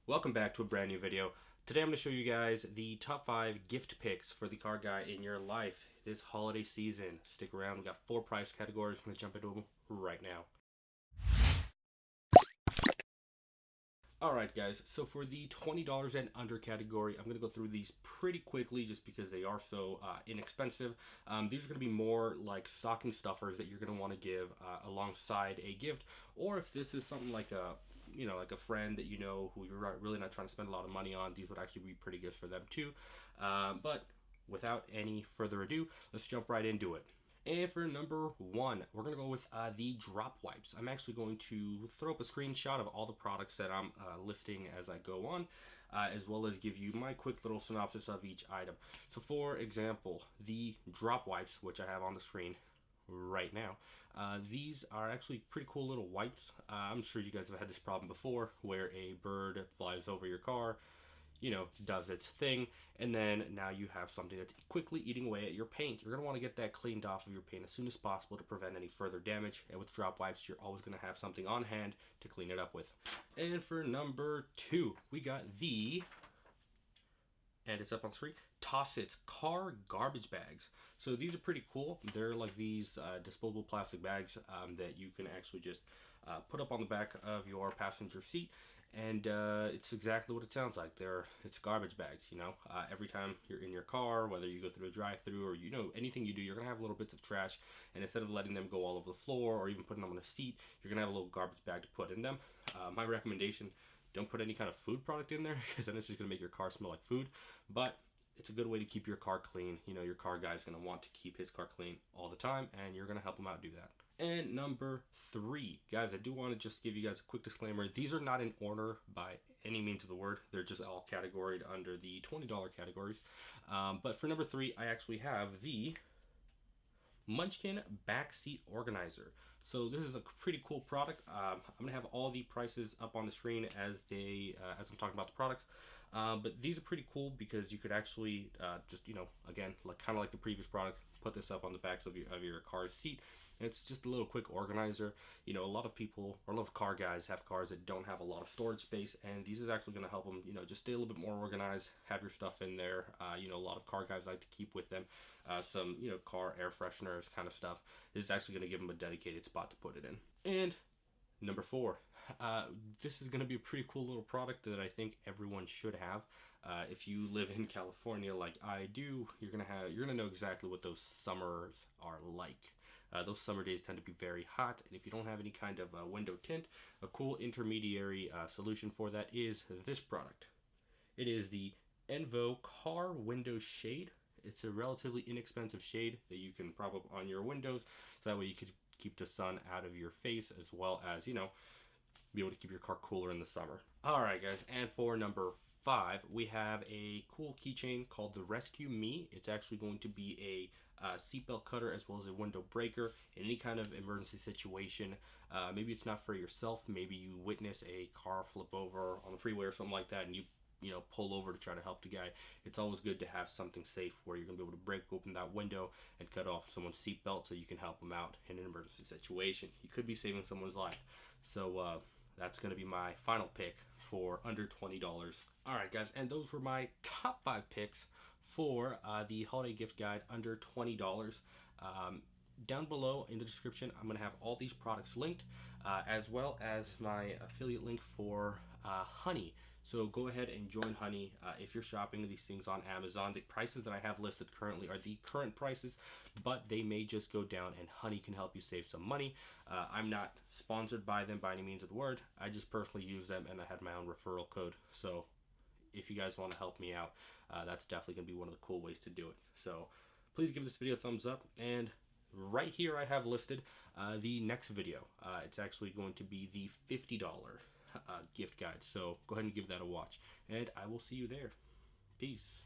Welcome back to a brand new video. Today I'm going to show you guys the top 5 gift picks for the car guy in your life this holiday season. Stick around, we got 4 price categories. I'm going to jump into them right now. Alright guys, so for the $20 and under category, I'm going to go through these pretty quickly just because they are so inexpensive. These are going to be more like stocking stuffers that you're going to want to give alongside a gift, or if this is something like like a friend that you know who you're really not trying to spend a lot of money on, these would actually be pretty good for them too. But without any further ado, let's jump right into it. And for number 1, we're going to go with the drop wipes. I'm actually going to throw up a screenshot of all the products that I'm listing as I go on, as well as give you my quick little synopsis of each item. So for example, the drop wipes, which I have on the screen right now, these are actually pretty cool little wipes. I'm sure you guys have had this problem before where a bird flies over your car, does its thing, and then now you have something that's quickly eating away at your paint. You're going to want to get that cleaned off of your paint as soon as possible to prevent any further damage, and with drop wipes, you're always going to have something on hand to clean it up with. And for number 2, we got and it's up on screen, Toss It's car garbage bags. So these are pretty cool. They're like these disposable plastic bags that you can actually just put up on the back of your passenger seat, and it's exactly what it sounds like. It's garbage bags. Every time you're in your car, whether you go through a drive-through or anything you do, you're gonna have little bits of trash, and instead of letting them go all over the floor or even putting them on a seat, you're gonna have a little garbage bag to put in them. My recommendation: don't put any kind of food product in there because then it's just gonna make your car smell like food. But it's a good way to keep your car clean. Your car guy's gonna want to keep his car clean all the time, and you're gonna help him out do that. And number 3, guys, I do want to just give you guys a quick disclaimer. These are not in order by any means of the word. They're just all categoried under the $20 categories. But for number 3, I actually have the Munchkin Backseat Organizer. So this is a pretty cool product. I'm gonna have all the prices up on the screen as I'm talking about the products. But these are pretty cool because you could actually just again, kind of like the previous product, put this up on the backs of your car's seat. And it's just a little quick organizer. A lot of people, or a lot of car guys, have cars that don't have a lot of storage space, and these is actually going to help them just stay a little bit more organized, have your stuff in there. A lot of car guys like to keep with them some car air fresheners kind of stuff. This is actually going to give them a dedicated spot to put it in. And number 4, this is going to be a pretty cool little product that I think everyone should have. If you live in California like I do, you're gonna know exactly what those summers are like. Those summer days tend to be very hot, and if you don't have any kind of window tint, a cool intermediary solution for that is this product. It is the Envo Car Window Shade. It's a relatively inexpensive shade that you can prop up on your windows, so that way you can keep the sun out of your face, as well as, be able to keep your car cooler in the summer. Alright guys, and for number 5, we have a cool keychain called the Rescue Me. It's actually going to be a seatbelt cutter as well as a window breaker in any kind of emergency situation. Maybe it's not for yourself, maybe you witness a car flip over on the freeway or something like that, and you pull over to try to help the guy. It's always good to have something safe where you're going to be able to break open that window and cut off someone's seatbelt so you can help them out in an emergency situation. You could be saving someone's life. So that's going to be my final pick for under $20. Alright guys, and those were my top 5 picks for the holiday gift guide under $20. Down below in the description, I'm going to have all these products linked, as well as my affiliate link for Honey. So go ahead and join Honey if you're shopping these things on Amazon. The prices that I have listed currently are the current prices, but they may just go down, and Honey can help you save some money. I'm not sponsored by them by any means of the word. I just personally use them, and I had my own referral code. So if you guys want to help me out, that's definitely going to be one of the cool ways to do it. So please give this video a thumbs up, and right here I have listed the next video. It's actually going to be the $50 gift guide, so go ahead and give that a watch, and I will see you there. Peace.